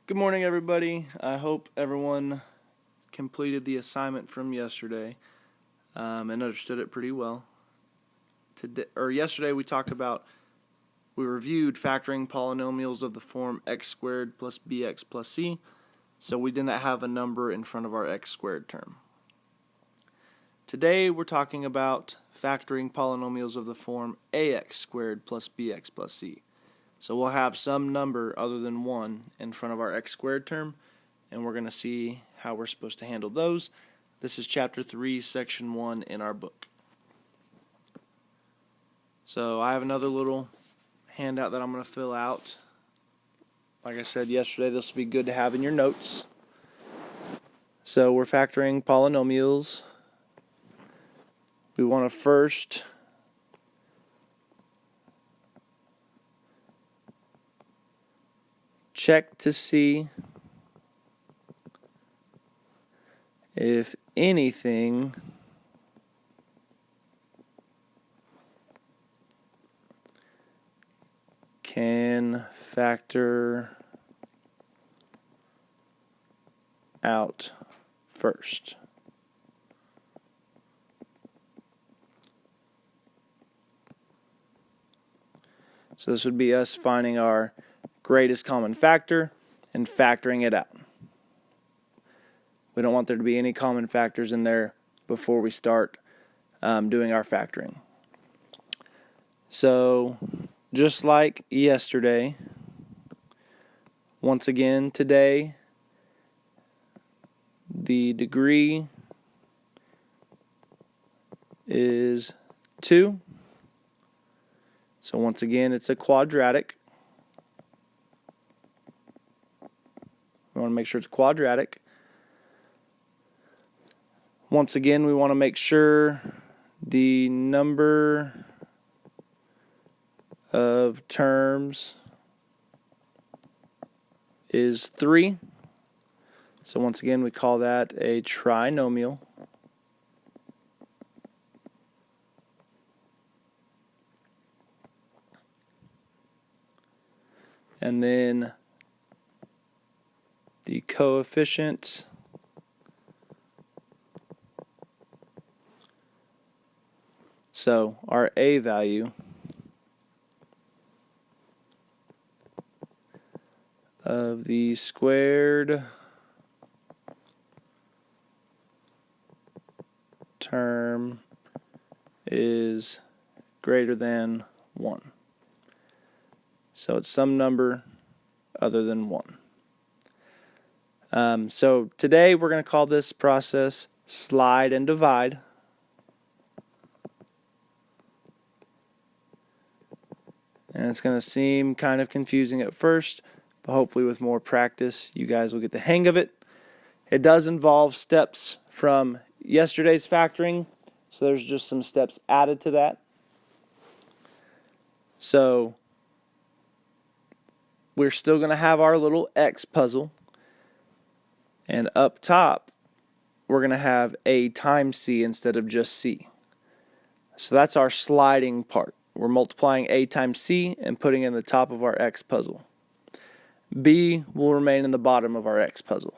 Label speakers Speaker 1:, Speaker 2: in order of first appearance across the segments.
Speaker 1: Good morning, everybody. I hope everyone completed the assignment from yesterday and understood it pretty well. Yesterday we reviewed factoring polynomials of the form x squared plus bx plus c, so we didn't have a number in front of our x squared term. Today we're talking about factoring polynomials of the form ax squared plus bx plus c. So we'll have some number other than 1 in front of our x squared term, and we're going to see how we're supposed to handle those. This is Chapter 3, Section 1 in our book. So I have another little handout that I'm going to fill out. Like I said yesterday, this will be good to have in your notes. So we're factoring polynomials. We want to first check to see if anything can factor out first. So this would be us finding our greatest common factor and factoring it out. We don't want there to be any common factors in there before we start doing our factoring. So just like yesterday, once again today, the degree is 2. So once again, it's a quadratic. We want to make sure it's quadratic. Once again, we want to make sure the number of terms is 3. So once again, we call that a trinomial. And then the coefficient so our a value of the squared term is greater than 1. So it's some number other than 1. So today we're going to call this process slide and divide. And it's going to seem kind of confusing at first, but hopefully with more practice you guys will get the hang of it. It does involve steps from yesterday's factoring, so there's just some steps added to that. So we're still going to have our little X puzzle. And up top, we're going to have A times C instead of just C. So that's our sliding part. We're multiplying A times C and putting it in the top of our X puzzle. B will remain in the bottom of our X puzzle.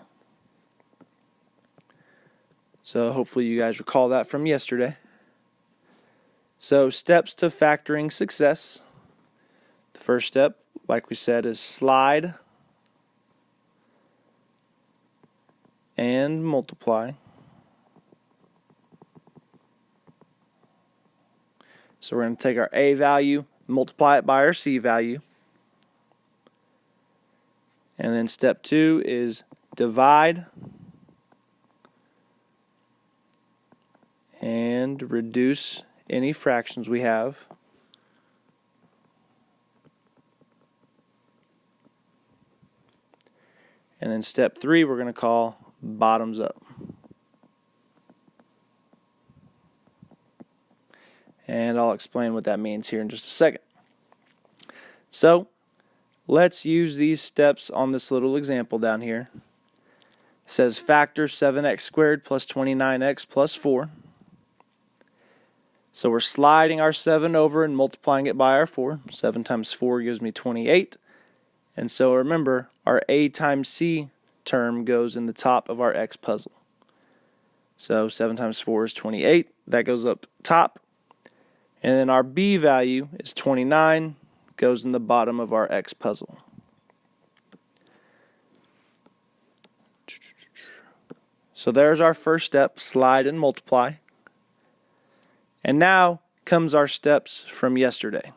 Speaker 1: So hopefully you guys recall that from yesterday. So steps to factoring success. The first step, like we said, is slide and multiply. So we're going to take our A value, multiply it by our C value. And then step 2 is divide and reduce any fractions we have. And then step 3 we're going to call bottoms up. And I'll explain what that means here in just a second. So let's use these steps on this little example down here. It says factor 7x squared plus 29x plus 4. So we're sliding our 7 over and multiplying it by our 4. 7 times 4 gives me 28. And so remember, our a times c term goes in the top of our x puzzle. So 7 times 4 is 28. That goes up top. And then our b value is 29, goes in the bottom of our x puzzle. So there's our first step, slide and multiply. And now comes our steps from yesterday.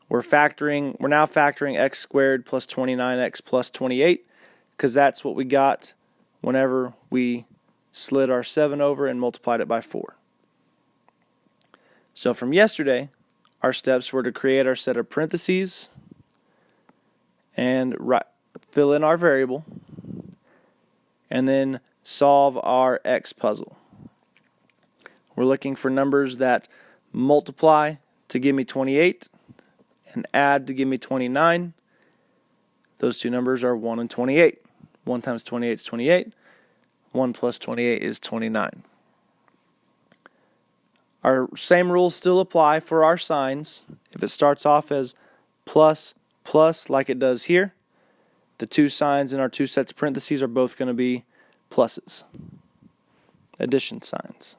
Speaker 1: We're now factoring x squared plus 29x plus 28, because that's what we got whenever we slid our 7 over and multiplied it by 4. So from yesterday, our steps were to create our set of parentheses and fill in our variable, and then solve our x puzzle. We're looking for numbers that multiply to give me 28 and add to give me 29. Those two numbers are 1 and 28. 1 times 28 is 28. 1 plus 28 is 29. Our same rules still apply for our signs. If it starts off as plus, plus like it does here, the two signs in our two sets of parentheses are both going to be pluses, addition signs.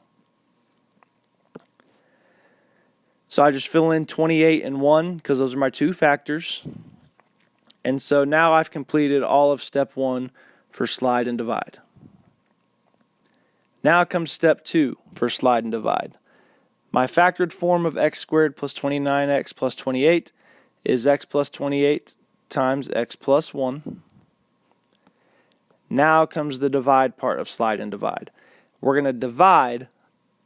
Speaker 1: So I just fill in 28 and 1 because those are my two factors. And so now I've completed all of step 1 for slide and divide. Now comes step 2 for slide and divide. My factored form of x squared plus 29x plus 28 is x plus 28 times x plus 1. Now comes the divide part of slide and divide. We're going to divide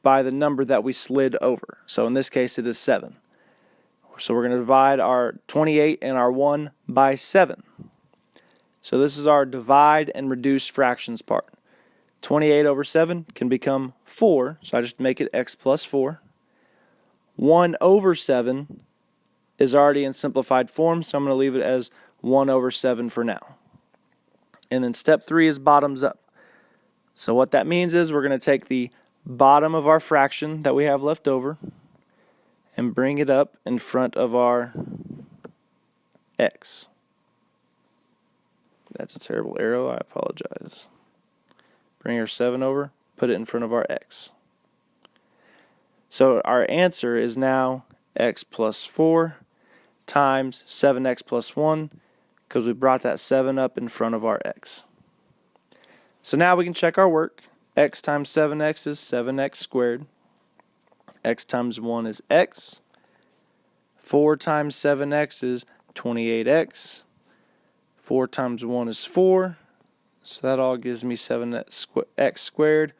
Speaker 1: by the number that we slid over. So in this case it is 7. So we're going to divide our 28 and our 1 by 7. So this is our divide and reduce fractions part. 28 over 7 can become 4, so I just make it x plus 4. 1 over 7 is already in simplified form, so I'm going to leave it as 1 over 7 for now. And then step 3 is bottoms up. So what that means is we're going to take the bottom of our fraction that we have left over and bring it up in front of our x. That's a terrible arrow, I apologize. Bring our 7 over, put it in front of our x. So our answer is now x plus 4 times 7x plus 1, because we brought that 7 up in front of our x. So now we can check our work. X times 7x is 7x squared. X times 1 is x. 4 times 7x is 28x. 4 times 1 is 4. So that all gives me 7x squared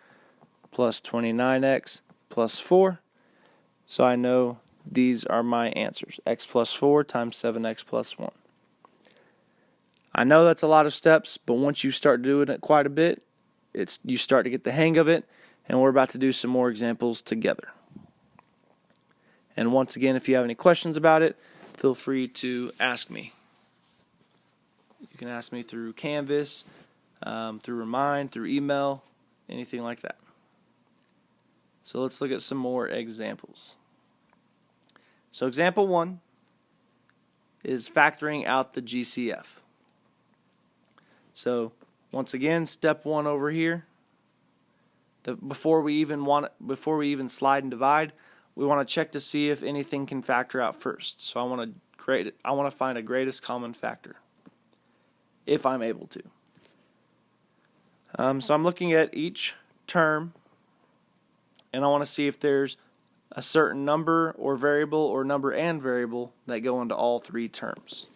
Speaker 1: plus 29x plus 4. So I know these are my answers. X plus 4 times 7x plus 1. I know that's a lot of steps, but once you start doing it quite a bit, you start to get the hang of it, and we're about to do some more examples together. And once again, if you have any questions about it, feel free to ask me. You can ask me through Canvas, through Remind, through email, anything like that. So let's look at some more examples. So example 1 is factoring out the GCF. So once again, step 1 over here. Before we even slide and divide, we want to check to see if anything can factor out first. So I want to find a greatest common factor, if I'm able to. So I'm looking at each term, and I want to see if there's a certain number or variable or number and variable that go into all three terms.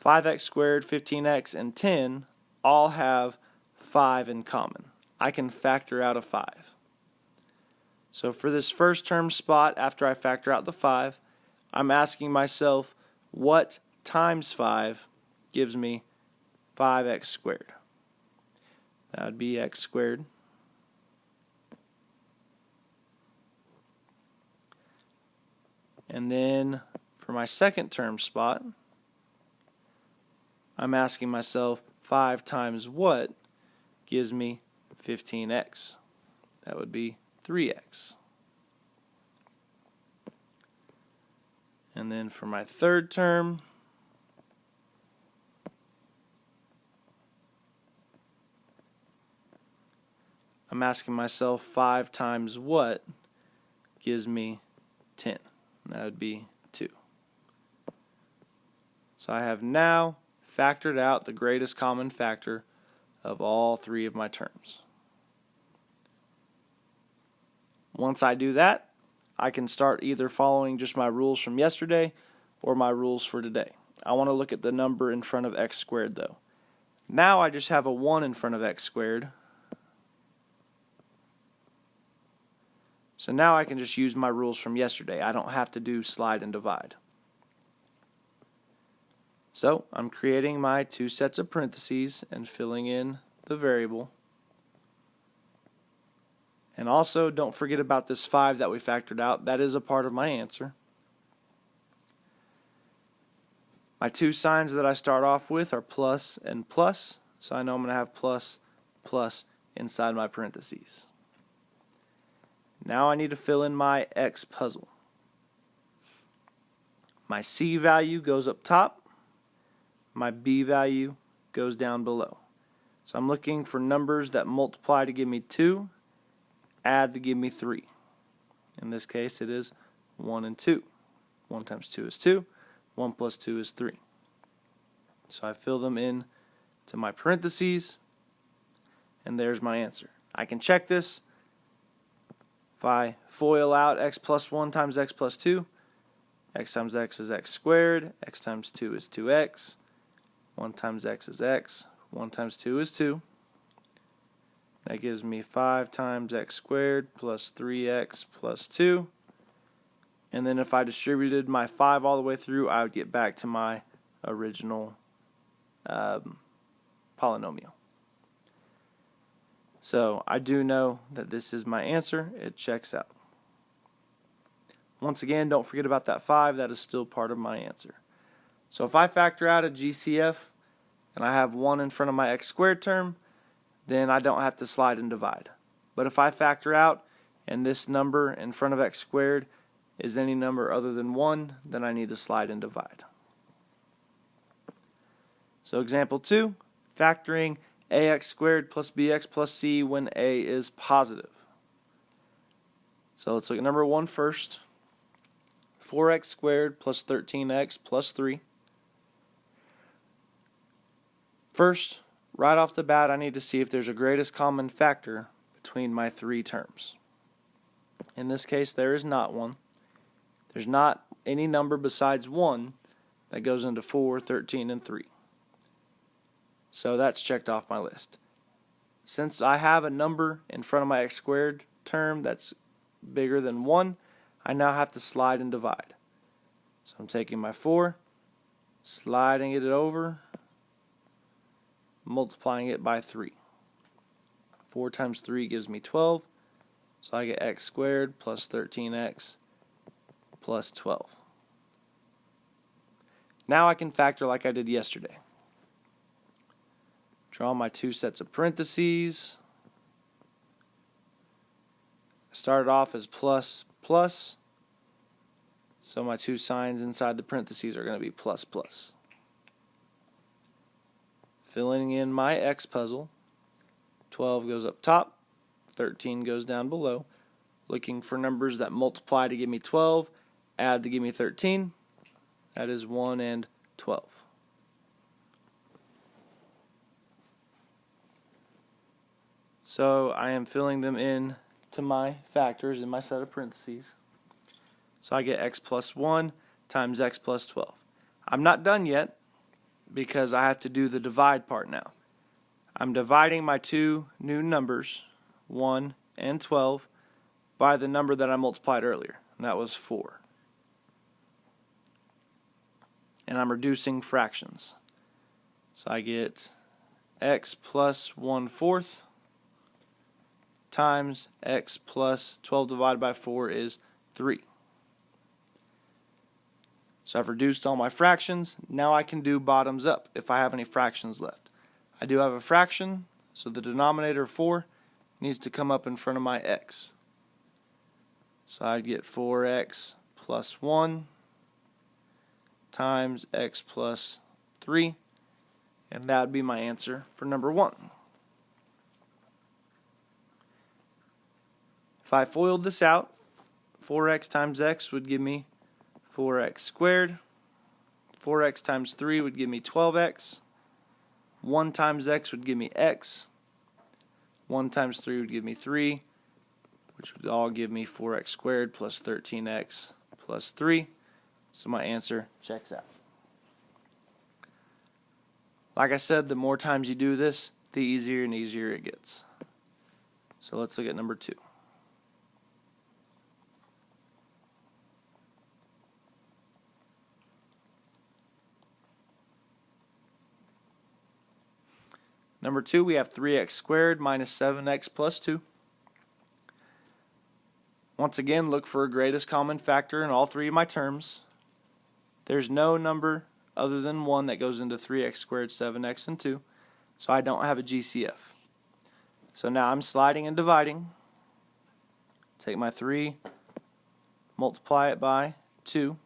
Speaker 1: 5x squared, 15x, and 10 all have 5 in common. I can factor out a 5. So for this first term spot, after I factor out the 5, I'm asking myself, what times 5 gives me 5x squared? That would be x squared. And then for my second term spot, I'm asking myself 5 times what gives me 15x? That would be 3x. And then for my third term, I'm asking myself 5 times what gives me 10. That would be 2. So I have now factored out the greatest common factor of all 3 of my terms. Once I do that, I can start either following just my rules from yesterday or my rules for today. I want to look at the number in front of x squared though. Now I just have a 1 in front of x squared. So now I can just use my rules from yesterday. I don't have to do slide and divide. So I'm creating my 2 sets of parentheses and filling in the variable. And also don't forget about this 5 that we factored out. That is a part of my answer. My 2 signs that I start off with are plus and plus. So I know I'm going to have plus, plus inside my parentheses. Now I need to fill in my x puzzle. My c value goes up top. My b value goes down below. So I'm looking for numbers that multiply to give me 2, add to give me 3. In this case it is 1 and 2. 1 times 2 is 2. 1 plus 2 is 3. So I fill them in to my parentheses, and there's my answer. I can check this. If I FOIL out x plus 1 times x plus 2, x times x is x squared, x times 2 is 2x, 1 times x is x, 1 times 2 is 2. That gives me 5 times x squared plus 3x plus 2. And then if I distributed my 5 all the way through, I would get back to my original polynomial. So I do know that this is my answer. It checks out. Once again, don't forget about that 5. That is still part of my answer. So if I factor out a GCF and I have 1 in front of my x squared term, then I don't have to slide and divide. But if I factor out and this number in front of x squared is any number other than 1, then I need to slide and divide. So example 2, factoring ax squared plus bx plus c when a is positive. So let's look at number 1 first. 4x squared plus 13x plus 3. First, right off the bat, I need to see if there's a greatest common factor between my 3 terms. In this case, there is not one. There's not any number besides 1 that goes into 4, 13, and 3. So that's checked off my list. Since I have a number in front of my x squared term that's bigger than 1, I now have to slide and divide. So I'm taking my 4, sliding it over, multiplying it by 3. 4 times 3 gives me 12, so I get x squared plus 13x plus 12. Now I can factor like I did yesterday. Draw my 2 sets of parentheses. Started off as plus, plus. So my 2 signs inside the parentheses are going to be plus, plus. Filling in my x puzzle. 12 goes up top. 13 goes down below. Looking for numbers that multiply to give me 12. Add to give me 13. That is 1 and 12. So I am filling them in to my factors in my set of parentheses. So I get x plus 1 times x plus 12. I'm not done yet because I have to do the divide part now. I'm dividing my 2 new numbers, 1 and 12, by the number that I multiplied earlier, and that was 4. And I'm reducing fractions. So I get x plus 1/4 times x plus 12 divided by 4 is 3. So I've reduced all my fractions. Now I can do bottoms up if I have any fractions left. I do have a fraction, so the denominator 4 needs to come up in front of my x. So I'd get 4x plus 1 times x plus 3, and that would be my answer for number 1. If I FOILed this out, 4x times x would give me 4x squared. 4x times 3 would give me 12x. 1 times x would give me x. 1 times 3 would give me 3, which would all give me 4x squared plus 13x plus 3. So my answer checks out. Like I said, the more times you do this, the easier and easier it gets. So let's look at number 2. Number 2, we have 3x squared minus 7x plus 2. Once again, look for a greatest common factor in all three of my terms. There's no number other than 1 that goes into 3x squared, 7x, and 2, so I don't have a GCF. So now I'm sliding and dividing. Take my 3, multiply it by 2.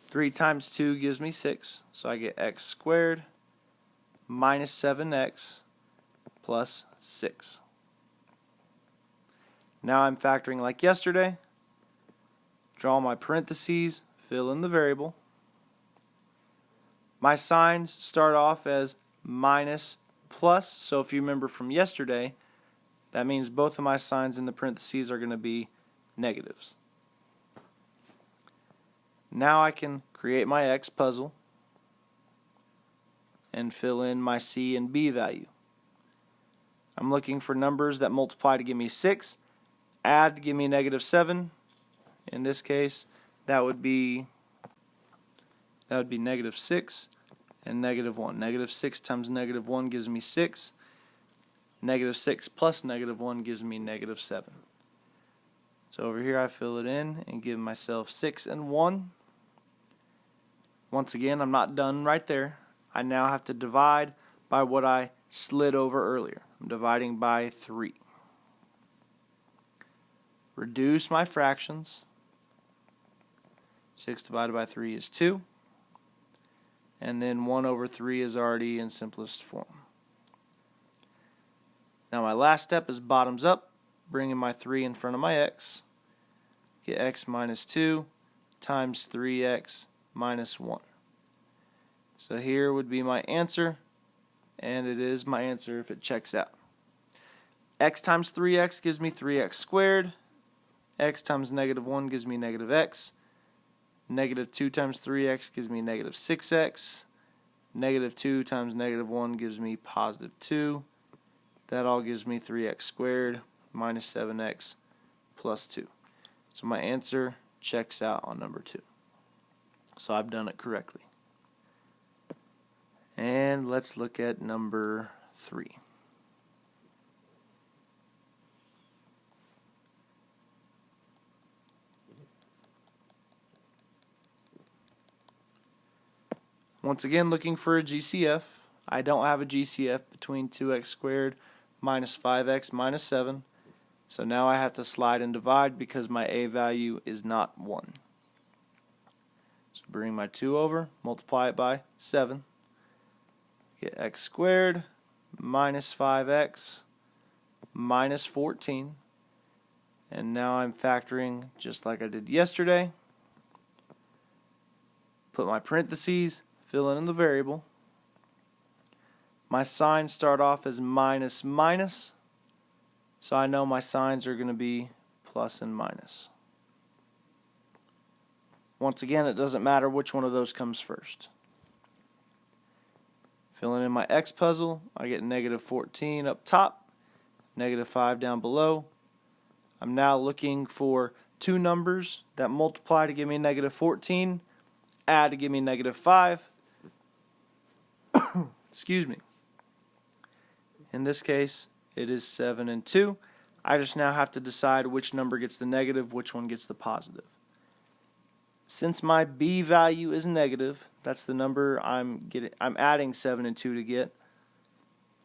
Speaker 1: 3 times 2 gives me 6, so I get x squared minus 7x plus 6. Now I'm factoring like yesterday. Draw my parentheses, fill in the variable. My signs start off as minus plus, so if you remember from yesterday, that means both of my signs in the parentheses are going to be negatives. Now I can create my x puzzle and fill in my c and b value. I'm looking for numbers that multiply to give me 6, add to give me negative 7. In this case, that would be negative 6 and negative 1. Negative 6 times negative 1 gives me 6. Negative 6 plus negative 1 gives me negative 7. So over here I fill it in and give myself 6 and 1. Once again, I'm not done right there. I now have to divide by what I slid over earlier. I'm dividing by 3. Reduce my fractions. 6 divided by 3 is 2. And then 1 over 3 is already in simplest form. Now my last step is bottoms up, bringing my 3 in front of my x. Get x minus 2 times 3x minus 1. So here would be my answer, and it is my answer if it checks out. X times 3x gives me 3x squared. X times negative 1 gives me negative x. Negative 2 times 3x gives me negative 6x. Negative 2 times negative 1 gives me positive 2. That all gives me 3x squared minus 7x plus 2. So my answer checks out on number 2. So I've done it correctly. And let's look at number 3. Once again, looking for a GCF. I don't have a GCF between 2x squared minus 5x minus 7. So now I have to slide and divide because my a value is not 1. So bring my 2 over, multiply it by 7. Get x squared minus 5x minus 14. And now I'm factoring just like I did yesterday. Put my parentheses, fill in the variable. My signs start off as minus minus, so I know my signs are going to be plus and minus. Once again, it doesn't matter which one of those comes first. Filling in my x puzzle, I get negative 14 up top, negative 5 down below. I'm now looking for two numbers that multiply to give me negative 14, add to give me negative 5. Excuse me. In this case, it is 7 and 2. I just now have to decide which number gets the negative, which one gets the positive. Since my b value is negative, that's the number I'm adding 7 and 2 to get.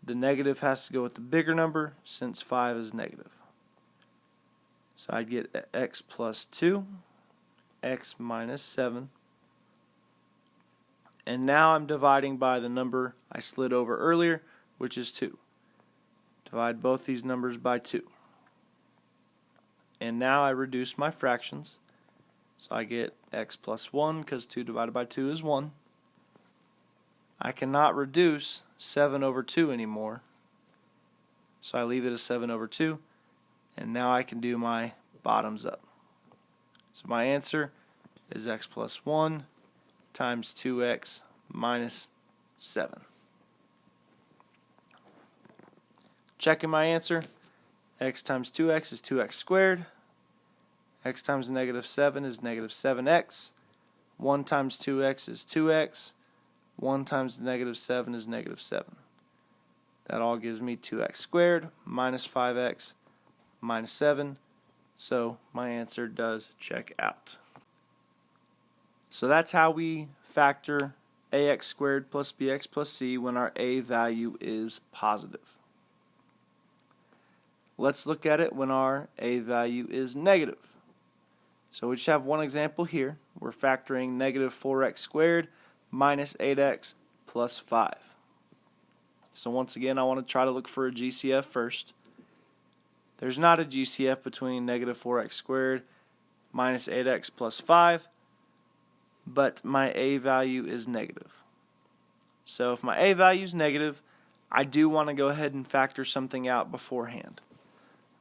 Speaker 1: The negative has to go with the bigger number since 5 is negative. So I get x plus 2, x minus 7. And now I'm dividing by the number I slid over earlier, which is 2. Divide both these numbers by 2. And now I reduce my fractions. So I get x plus 1 because 2 divided by 2 is 1. I cannot reduce 7 over 2 anymore. So I leave it as 7 over 2. And now I can do my bottoms up. So my answer is x plus 1 times 2x minus 7. Checking my answer, x times 2x is 2x squared. X times negative 7 is negative 7x. 1 times 2x is 2x. 1 times negative 7 is negative 7. That all gives me 2x squared minus 5x minus 7. So my answer does check out. So that's how we factor ax squared plus bx plus c when our a value is positive. Let's look at it when our a value is negative. So we just have one example here. We're factoring negative 4x squared minus 8x plus 5. So once again, I want to try to look for a GCF first. There's not a GCF between negative 4x squared minus 8x plus 5, but my a value is negative. So if my a value is negative, I do want to go ahead and factor something out beforehand.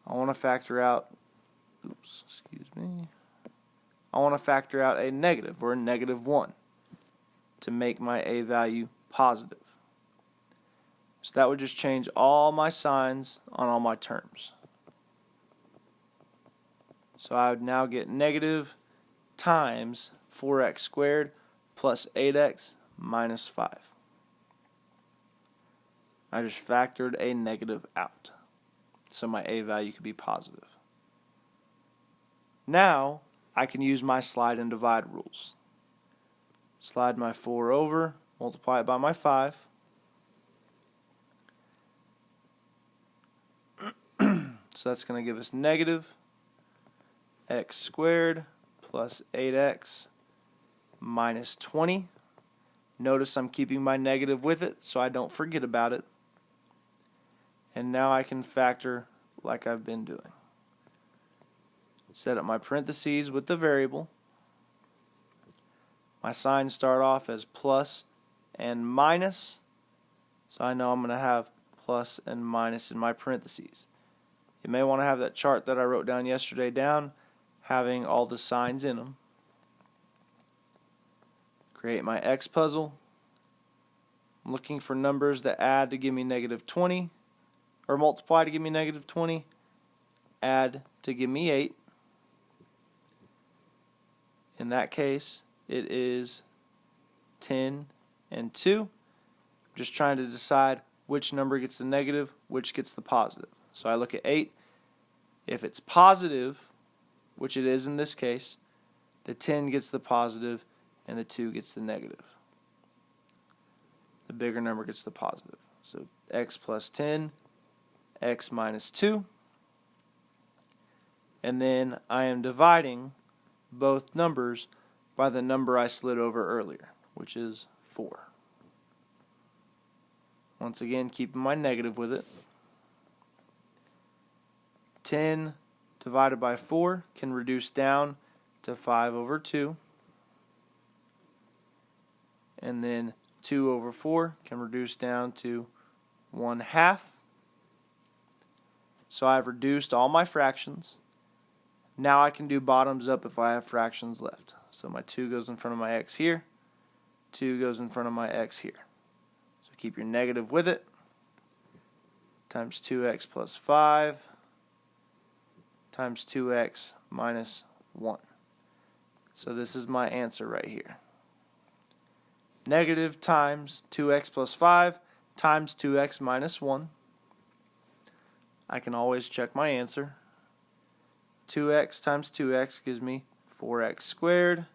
Speaker 1: I want to factor out, I want to factor out a negative, or a negative 1, to make my a value positive. So that would just change all my signs on all my terms. So I would now get negative times 4x squared plus 8x minus 5. I just factored a negative out, so my a value could be positive. Now I can use my slide and divide rules. Slide my 4 over, multiply it by my 5. So that's going to give us negative x squared plus 8x minus 20. Notice I'm keeping my negative with it so I don't forget about it. And now I can factor like I've been doing. Set up my parentheses with the variable. My signs start off as plus and minus, so I know I'm going to have plus and minus in my parentheses. You may want to have that chart that I wrote down yesterday down, having all the signs in them. Create my X puzzle. I'm looking for numbers that add to give me negative 20, or multiply to give me negative 20, add to give me 8. In that case, it is 10 and 2. I'm just trying to decide which number gets the negative, which gets the positive. So I look at 8. If it's positive, which it is in this case, the 10 gets the positive and the 2 gets the negative. The bigger number gets the positive. So x plus 10, x minus 2. And then I am dividing both numbers by the number I slid over earlier, which is 4. Once again, keeping my negative with it. 10 divided by 4 can reduce down to 5 over 2. And then 2 over 4 can reduce down to 1/2. So I've reduced all my fractions. Now I can do bottoms up if I have fractions left. So my 2 goes in front of my x here. 2 goes in front of my x here. So keep your negative with it. Times 2x plus 5 times 2x minus 1. So this is my answer right here. Negative times 2x plus 5 times 2x minus 1. I can always check my answer. 2x times 2x gives me 4x squared.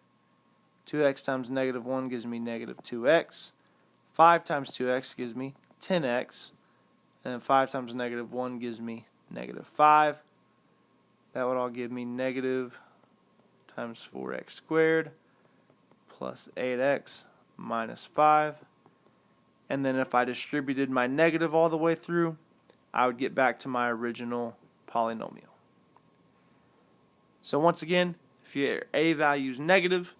Speaker 1: 2x times negative 1 gives me negative 2x. 5 times 2x gives me 10x. And then 5 times negative 1 gives me negative 5. That would all give me negative times 4x squared plus 8x minus 5. And then if I distributed my negative all the way through, I would get back to my original polynomial. So once again, if your a value is negative,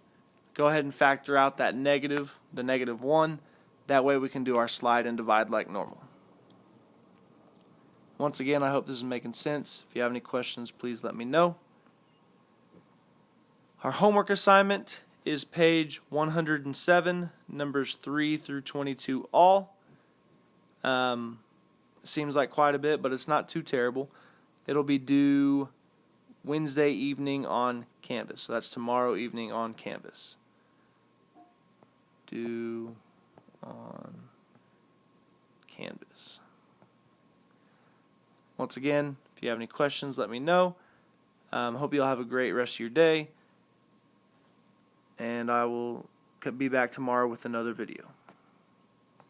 Speaker 1: go ahead and factor out that negative, the -1. That way we can do our slide and divide like normal. Once again, I hope this is making sense. If you have any questions, please let me know. Our homework assignment is page 107, numbers 3 through 22 all. Seems like quite a bit, but it's not too terrible. It'll be due Wednesday evening on Canvas. So that's tomorrow evening on Canvas. Due on Canvas. Once again, if you have any questions, let me know. Hope you'll have a great rest of your day. And I will be back tomorrow with another video.